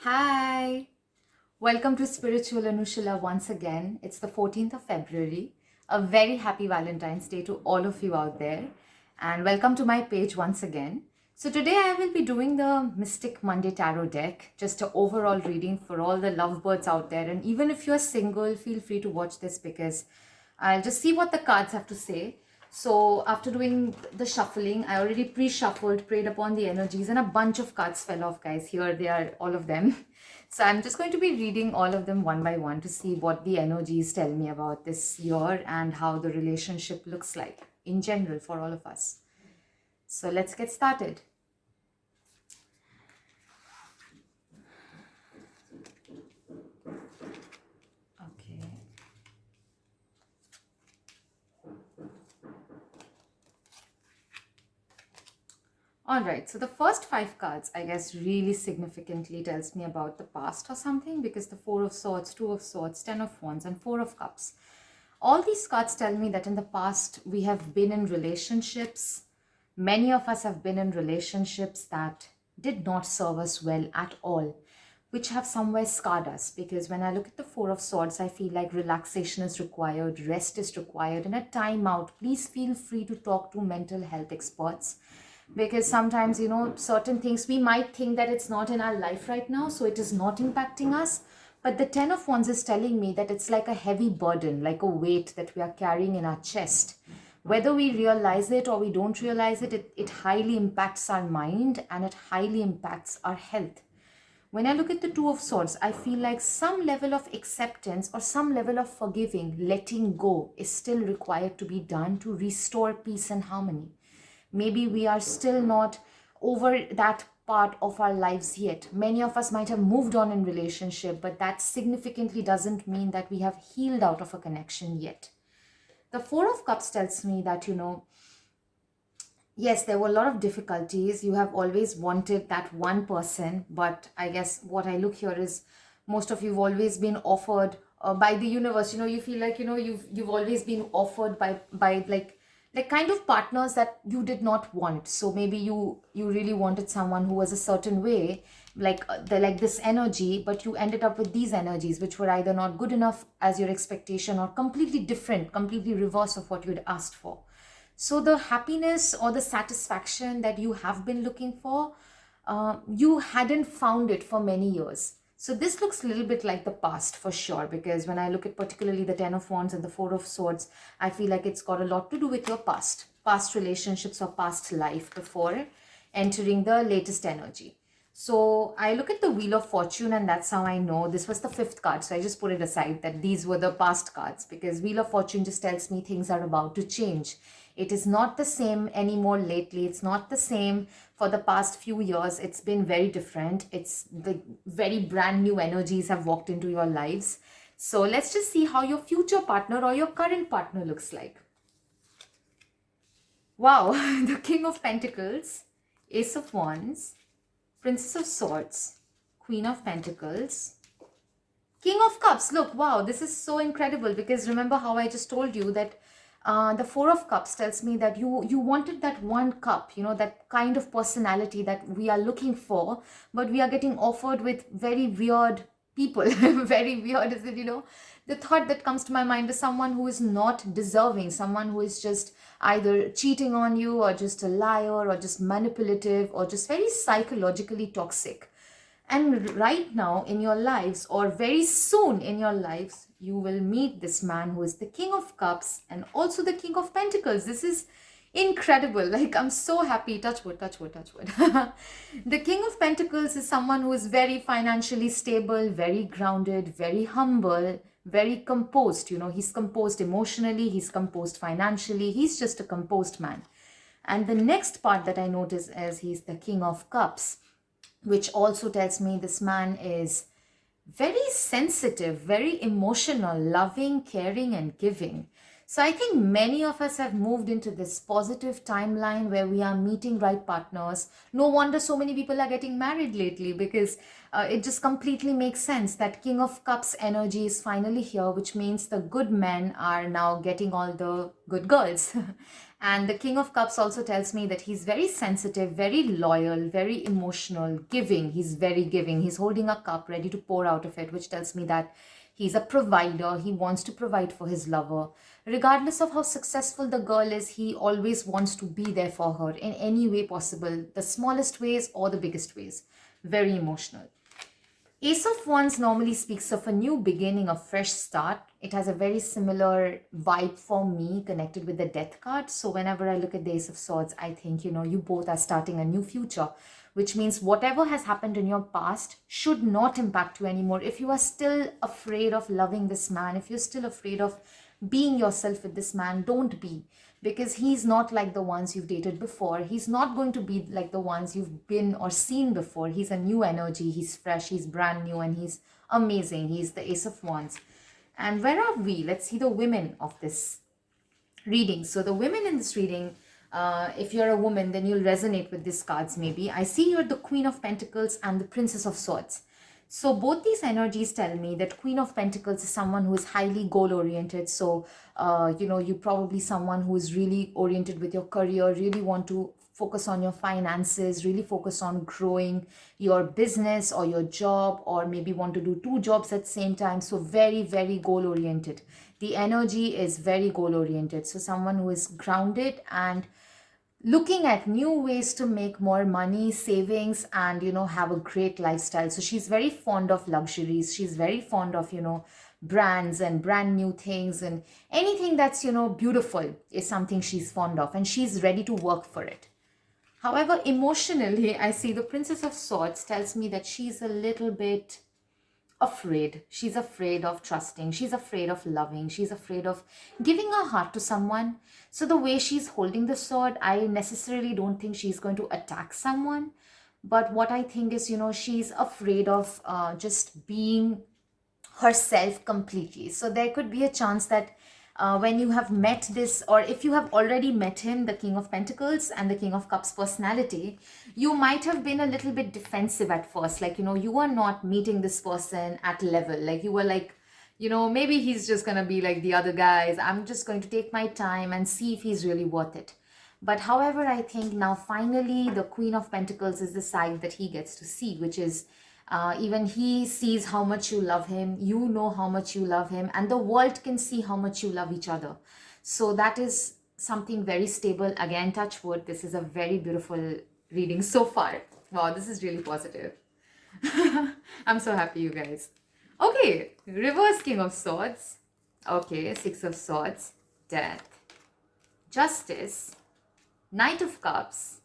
Hi, welcome to Spiritual Anushila once again. It's the 14th of February. A very happy Valentine's Day to all of you out there, and welcome to my page once again. So, today I will be doing the Mystic Monday Tarot deck, just an overall reading for all the lovebirds out there. And even if you're single, feel free to watch this because I'll just see what the cards have to say. So after doing the shuffling, I already pre-shuffled, prayed upon the energies, and a bunch of cards fell off, guys. Here they are, all of them. So I'm just going to be reading all of them one by one to see what the energies tell me about this year and how the relationship looks like in general for all of us. So let's get started. Okay. All right, so the first five cards, I guess, really significantly tells me about the past or something, because the Four of Swords, Two of Swords, Ten of Wands, and Four of Cups. All these cards tell me that in the past, we have been in relationships. Many of us have been in relationships that did not serve us well at all, which have somewhere scarred us. Because when I look at the Four of Swords, I feel like relaxation is required, rest is required, and a time out. Please feel free to talk to mental health experts, because sometimes, certain things we might think that it's not in our life right now, so it is not impacting us. But the Ten of Wands is telling me that it's like a heavy burden, like a weight that we are carrying in our chest. Whether we realize it or we don't realize it, it highly impacts our mind and it highly impacts our health. When I look at the Two of Swords, I feel like some level of acceptance or some level of forgiving, letting go, is still required to be done to restore peace and harmony. Maybe we are still not over that part of our lives yet. Many of us might have moved on in relationship, but that significantly doesn't mean that we have healed out of a connection yet. The Four of Cups tells me that, yes, there were a lot of difficulties. You have always wanted that one person, but I guess what I look here is most of you've always been offered by the universe. You feel like you've always been offered by like kind of partners that you did not want. So maybe you really wanted someone who was a certain way, like like this energy, but you ended up with these energies which were either not good enough as your expectation or completely different, completely reverse of what you'd asked for. So the happiness or the satisfaction that you have been looking for, you hadn't found it for many years. So this looks a little bit like the past for sure, because when I look at particularly the Ten of Wands and the Four of Swords, I feel like it's got a lot to do with your past relationships or past life before entering the latest energy. So I look at the Wheel of Fortune, and that's how I know this was the fifth card. So I just put it aside that these were the past cards, because Wheel of Fortune just tells me things are about to change. It is not the same anymore lately. It's not the same for the past few years. It's been very different. It's the very brand new energies have walked into your lives. So let's just see how your future partner or your current partner looks like. Wow, the King of Pentacles, Ace of Wands, Princess of Swords, Queen of Pentacles, King of Cups. Look, wow, this is so incredible, because remember how I just told you that the Four of Cups tells me that you wanted that one cup, that kind of personality that we are looking for, but we are getting offered with very weird people. Very weird is it, the thought that comes to my mind is someone who is not deserving, someone who is just either cheating on you or just a liar or just manipulative or just very psychologically toxic. And right now in your lives, or very soon in your lives, you will meet this man who is the King of Cups and also the King of Pentacles. This is incredible. Like, I'm so happy. Touch wood, touch wood, touch wood. The King of Pentacles is someone who is very financially stable, very grounded, very humble, very composed. He's composed emotionally, he's composed financially, he's just a composed man. And the next part that I notice is he's the King of Cups, which also tells me this man is very sensitive, very emotional, loving, caring, and giving. So I think many of us have moved into this positive timeline where we are meeting right partners. No wonder so many people are getting married lately, because it just completely makes sense that King of Cups energy is finally here, which means the good men are now getting all the good girls. And the King of Cups also tells me that he's very sensitive, very loyal, very emotional, giving. He's very giving. He's holding a cup ready to pour out of it, which tells me that he's a provider. He wants to provide for his lover. Regardless of how successful the girl is, he always wants to be there for her in any way possible, the smallest ways or the biggest ways. Very emotional. Ace of Wands normally speaks of a new beginning, a fresh start. It has a very similar vibe for me connected with the Death card. So whenever I look at the Ace of Swords, I think, you both are starting a new future, which means whatever has happened in your past should not impact you anymore. If you are still afraid of loving this man, if you're still afraid of being yourself with this man, don't be, because he's not like the ones you've dated before. He's not going to be like the ones you've been or seen before. He's a new energy, he's fresh, he's brand new, and he's amazing. He's the Ace of Wands. And where are we? Let's see the women of this reading. So the women in this reading, if you're a woman, then you'll resonate with these cards maybe. I see you're the Queen of Pentacles and the Princess of Swords. So both these energies tell me that Queen of Pentacles is someone who is highly goal-oriented. So, you're probably someone who is really oriented with your career, really want to focus on your finances, really focus on growing your business or your job, or maybe want to do two jobs at the same time. So very, very goal-oriented. The energy is very goal-oriented. So someone who is grounded and looking at new ways to make more money, savings, and have a great lifestyle. So she's very fond of luxuries. She's very fond of brands and brand new things, and anything that's beautiful is something she's fond of, and she's ready to work for it. However, emotionally, I see the Princess of Swords tells me that she's a little bit afraid. She's afraid of trusting. She's afraid of loving. She's afraid of giving her heart to someone. So the way she's holding the sword, I necessarily don't think she's going to attack someone. But what I think is, she's afraid of just being herself completely. So there could be a chance that when you have met this, or if you have already met him, the King of Pentacles and the King of Cups personality, you might have been a little bit defensive at first. Like, you were not meeting this person at level. Like, you were like, maybe he's just going to be like the other guys. I'm just going to take my time and see if he's really worth it. But however, I think now finally the Queen of Pentacles is the side that he gets to see, which is even he sees how much you love him, you know how much you love him, and the world can see how much you love each other. So that is something very stable. Again, touch wood, this is a very beautiful reading so far. Wow, this is really positive. I'm so happy, you guys. Okay, reverse King of Swords. Okay, Six of Swords, Death, Justice, Knight of Cups,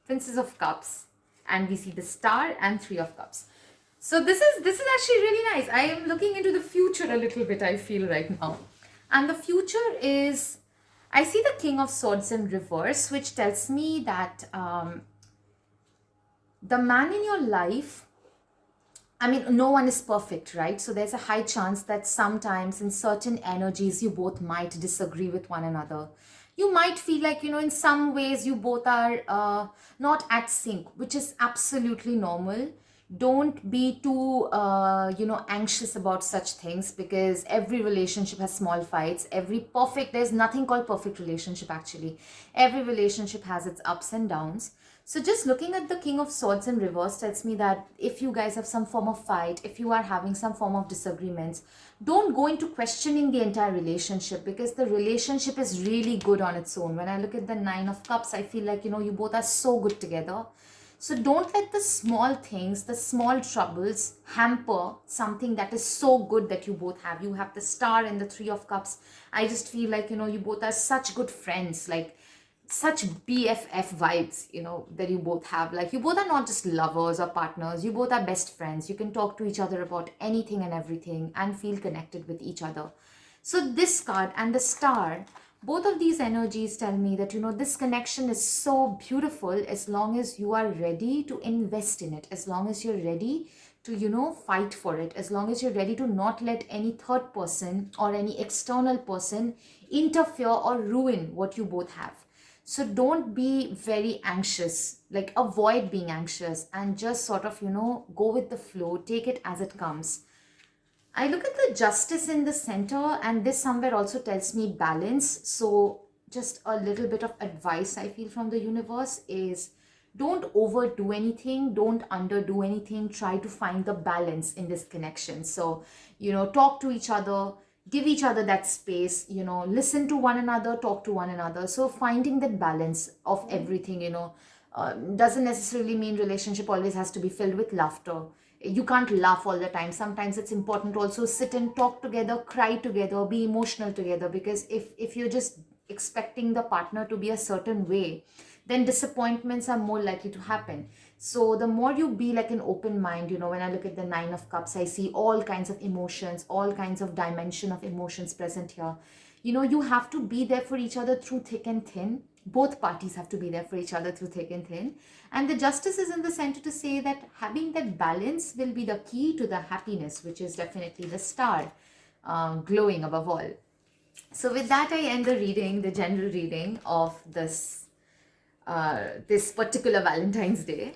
Princess of Cups, and we see the Star and Three of Cups. So this is actually really nice. I am looking into the future a little bit, I feel right now. And the future is, I see the King of Swords in reverse, which tells me that the man in your life, I mean, no one is perfect, right? So there's a high chance that sometimes in certain energies, you both might disagree with one another. You might feel like, in some ways you both are not at sync, which is absolutely normal. Don't be too, anxious about such things, because every relationship has small fights. There's nothing called perfect relationship actually. Every relationship has its ups and downs. So just looking at the King of Swords in reverse tells me that if you guys have some form of fight, if you are having some form of disagreements, don't go into questioning the entire relationship, because the relationship is really good on its own. When I look at the Nine of Cups, I feel like, you both are so good together. So don't let the small things, the small troubles hamper something that is so good that you both have. You have the Star and the Three of Cups. I just feel like, you both are such good friends, like such BFF vibes, that you both have. Like, you both are not just lovers or partners. You both are best friends. You can talk to each other about anything and everything and feel connected with each other. So this card and the Star, both of these energies tell me that, this connection is so beautiful as long as you are ready to invest in it, as long as you're ready to, fight for it, as long as you're ready to not let any third person or any external person interfere or ruin what you both have. So don't be very anxious, like avoid being anxious and just sort of, go with the flow, take it as it comes. I look at the Justice in the center, and this somewhere also tells me balance. So just a little bit of advice I feel from the universe is, don't overdo anything, don't underdo anything. Try to find the balance in this connection. So, talk to each other, give each other that space, listen to one another, talk to one another. So finding that balance of everything, doesn't necessarily mean relationship always has to be filled with laughter. You can't laugh all the time. Sometimes it's important to also sit and talk together, cry together, be emotional together, because if you're just expecting the partner to be a certain way, then disappointments are more likely to happen. So the more you be like an open mind, when I look at the Nine of Cups, I see all kinds of emotions, all kinds of dimension of emotions present here. You have to be there for each other through thick and thin. Both parties have to be there for each other through thick and thin. And the Justice is in the center to say that having that balance will be the key to the happiness, which is definitely the star glowing above all. So with that, I end the reading, the general reading of this particular Valentine's Day.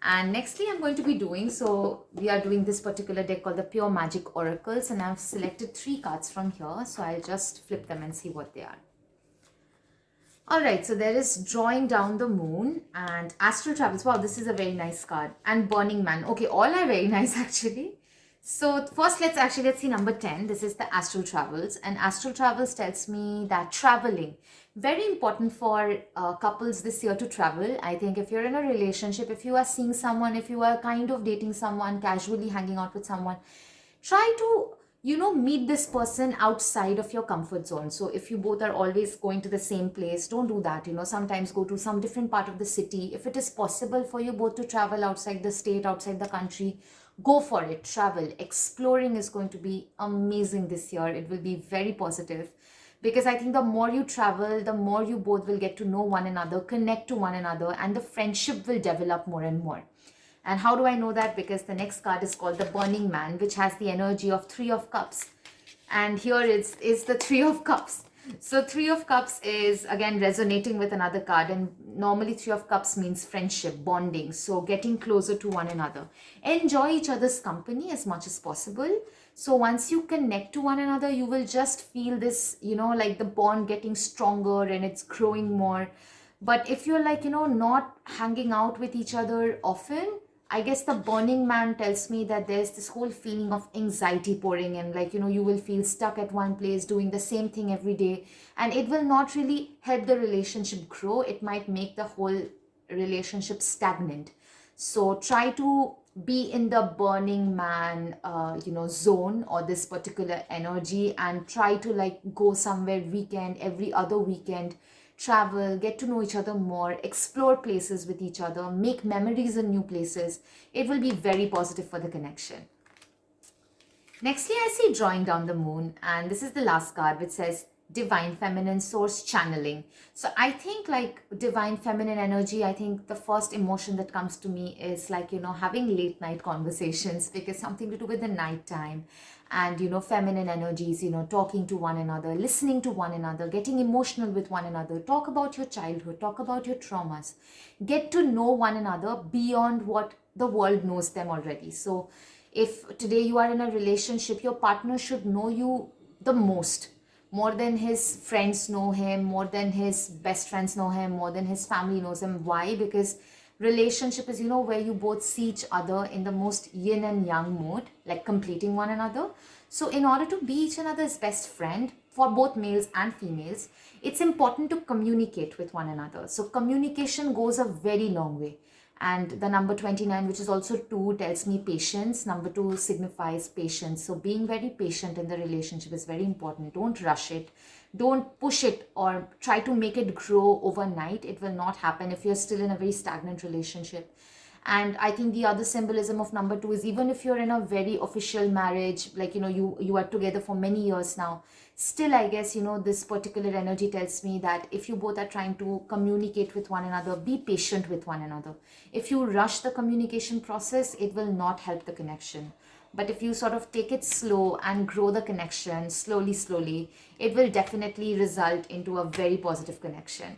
And nextly I'm going to be doing, so we are doing this particular deck called the Pure Magic Oracles, and I've selected 3 cards from here. So I'll just flip them and see what they are. Alright, so there is Drawing Down the Moon and Astral Travels. Wow, this is a very nice card. And Burning Man. Okay, all are very nice actually. So first let's see number 10. This is the Astral Travels, and Astral Travels tells me that traveling, very important for couples this year to travel. I think if you're in a relationship, if you are seeing someone, if you are kind of dating someone, casually hanging out with someone, try to meet this person outside of your comfort zone. So if you both are always going to the same place, don't do that. Sometimes go to some different part of the city. If it is possible for you both to travel outside the state, outside the country, go for it. Travel. Exploring is going to be amazing this year. It will be very positive, because I think the more you travel, the more you both will get to know one another, connect to one another, and the friendship will develop more and more. And how do I know that? Because the next card is called the Burning Man, which has the energy of 3 of Cups. And here is the 3 of Cups. So 3 of Cups is again resonating with another card, and normally 3 of Cups means friendship, bonding, so getting closer to one another. Enjoy each other's company as much as possible. So once you connect to one another, you will just feel this, like the bond getting stronger and it's growing more. But if you're like, not hanging out with each other often, I guess the Burning Man tells me that there's this whole feeling of anxiety pouring in, like, you will feel stuck at one place doing the same thing every day, and it will not really help the relationship grow. It might make the whole relationship stagnant. So try to be in the Burning Man, zone, or this particular energy, and try to like go somewhere weekend, every other weekend, travel, get to know each other more, explore places with each other, make memories in new places. It will be very positive for the connection. Nextly, I see Drawing Down the Moon, and this is the last card, which says Divine Feminine Source Channeling. So I think like divine feminine energy, I think the first emotion that comes to me is like, having late night conversations, because something to do with the night time, and feminine energies, talking to one another, listening to one another, getting emotional with one another, talk about your childhood, talk about your traumas, get to know one another beyond what the world knows them already. So if today you are in a relationship, your partner should know you the most, more than his friends know him, more than his best friends know him, more than his family knows him. Why? Because relationship is, where you both see each other in the most yin and yang mode, like completing one another. So in order to be each other's best friend, for both males and females, it's important to communicate with one another. So communication goes a very long way. And the number 29, which is also 2, tells me patience. Number 2 signifies patience. So being very patient in the relationship is very important. Don't rush it. Don't push it or try to make it grow overnight. It will not happen if you're still in a very stagnant relationship. And I think the other symbolism of number 2 is, even if you're in a very official marriage, like, you are together for many years now, still, I guess, this particular energy tells me that if you both are trying to communicate with one another, be patient with one another. If you rush the communication process, it will not help the connection. But if you sort of take it slow and grow the connection slowly, it will definitely result into a very positive connection.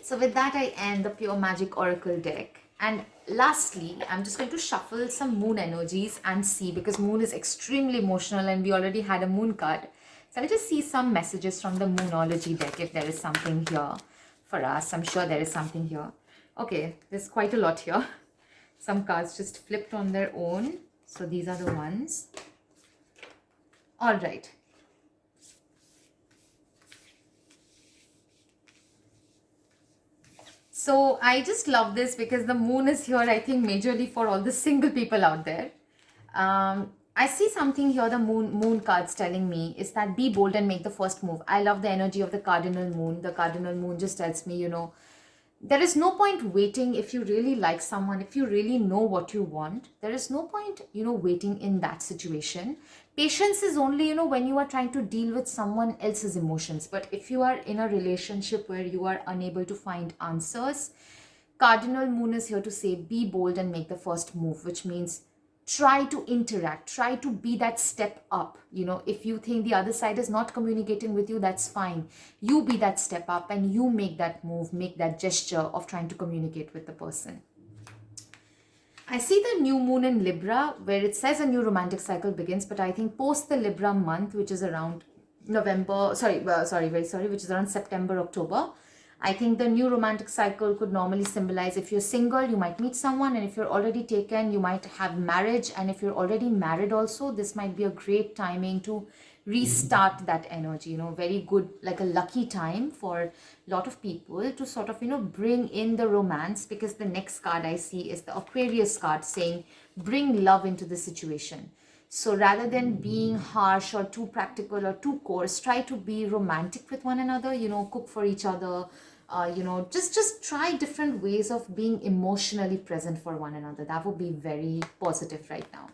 So with that, I end the Pure Magic Oracle deck. And lastly, I'm just going to shuffle some moon energies and see, because moon is extremely emotional and we already had a moon card. So I'll just see some messages from the Moonology deck if there is something here for us. I'm sure there is something here. Okay, there's quite a lot here. Some cards just flipped on their own. So these are the ones. All right. So I just love this because the moon is here, I think, majorly for all the single people out there. I see something here, the moon cards telling me is that be bold and make the first move. I love the energy of the cardinal moon. The cardinal moon just tells me, there is no point waiting. If you really like someone, if you really know what you want, there is no point, waiting in that situation. Patience is only, when you are trying to deal with someone else's emotions. But if you are in a relationship where you are unable to find answers, cardinal moon is here to say be bold and make the first move, which means try to interact, try to be that step up. If you think the other side is not communicating with you, that's fine. You be that step up and you make that move, make that gesture of trying to communicate with the person. I see the new moon in Libra where it says a new romantic cycle begins, but I think post the Libra month, which is around which is around September, October, I think the new romantic cycle could normally symbolize if you're single, you might meet someone, and if you're already taken, you might have marriage, and if you're already married also, this might be a great timing to restart that energy, very good, like a lucky time for a lot of people to sort of, bring in the romance, because the next card I see is the Aquarius card saying bring love into the situation. So rather than being harsh or too practical or too coarse, try to be romantic with one another, cook for each other, just try different ways of being emotionally present for one another. That would be very positive right now.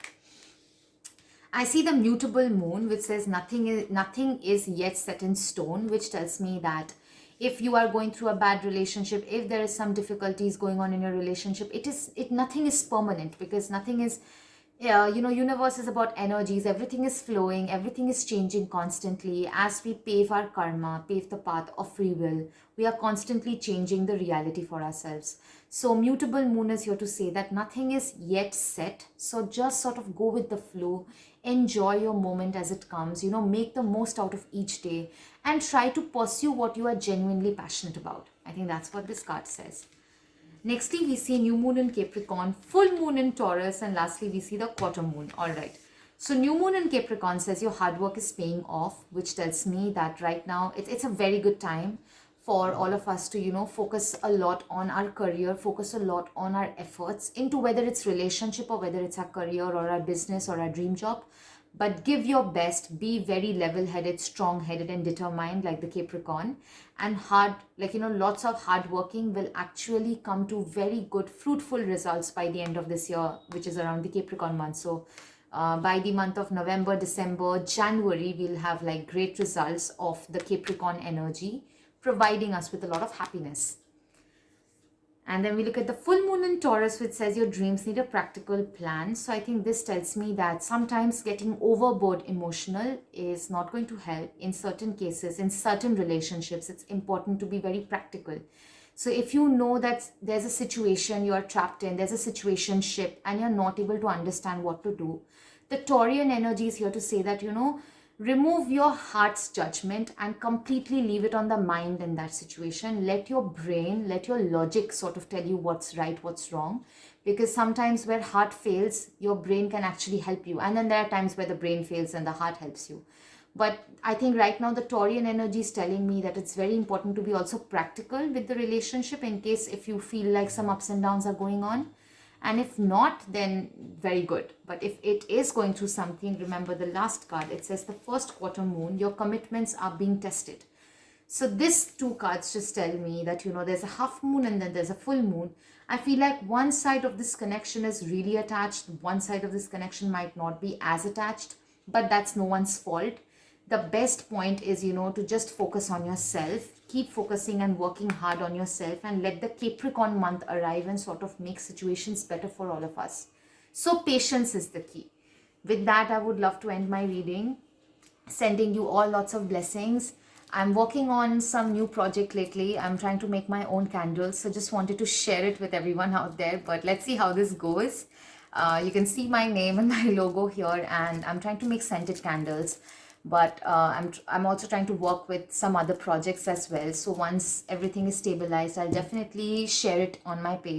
I see the mutable moon, which says nothing is yet set in stone, which tells me that if you are going through a bad relationship, if there is some difficulties going on in your relationship, nothing is permanent, because nothing is, universe is about energies. Everything is flowing, everything is changing constantly. As we pave our karma, pave the path of free will, we are constantly changing the reality for ourselves. So mutable moon is here to say that nothing is yet set. So just sort of go with the flow, enjoy your moment as it comes, make the most out of each day and try to pursue what you are genuinely passionate about. I think that's what this card says. Nextly, we see new moon in Capricorn, full moon in Taurus, and lastly, we see the quarter moon. All right. So new moon in Capricorn says your hard work is paying off, which tells me that right now it's a very good time for all of us to, focus a lot on our career, focus a lot on our efforts into whether it's relationship or whether it's our career or our business or our dream job. But give your best, be very level-headed, strong-headed and determined like the Capricorn, and lots of hard working will actually come to very good fruitful results by the end of this year, which is around the Capricorn month. So by the month of November, December, January, we'll have like great results of the Capricorn energy, providing us with a lot of happiness. And then we look at the full moon in Taurus, which says your dreams need a practical plan. So I think this tells me that sometimes getting overboard emotional is not going to help. In certain cases, in certain relationships, it's important to be very practical. So if you know that there's a situation you are trapped in, there's a situationship and you're not able to understand what to do, the Taurian energy is here to say that, remove your heart's judgment and completely leave it on the mind in that situation. Let your brain, let your logic sort of tell you what's right, what's wrong. Because sometimes where heart fails, your brain can actually help you. And then there are times where the brain fails and the heart helps you. But I think right now the Taurian energy is telling me that it's very important to be also practical with the relationship in case if you feel like some ups and downs are going on. And if not, then very good. But if it is going through something, remember the last card, it says the first quarter moon, your commitments are being tested. So these two cards just tell me that, there's a half moon and then there's a full moon. I feel like one side of this connection is really attached. One side of this connection might not be as attached, but that's no one's fault. The best point is, to just focus on yourself. Keep focusing and working hard on yourself and let the Capricorn month arrive and sort of make situations better for all of us. So patience is the key. With that, I would love to end my reading, sending you all lots of blessings. I'm working on some new project lately. I'm trying to make my own candles. So just wanted to share it with everyone out there. But let's see how this goes. You can see my name and my logo here, and I'm trying to make scented candles. but I'm also trying to work with some other projects as well. So once everything is stabilized, I'll definitely share it on my page.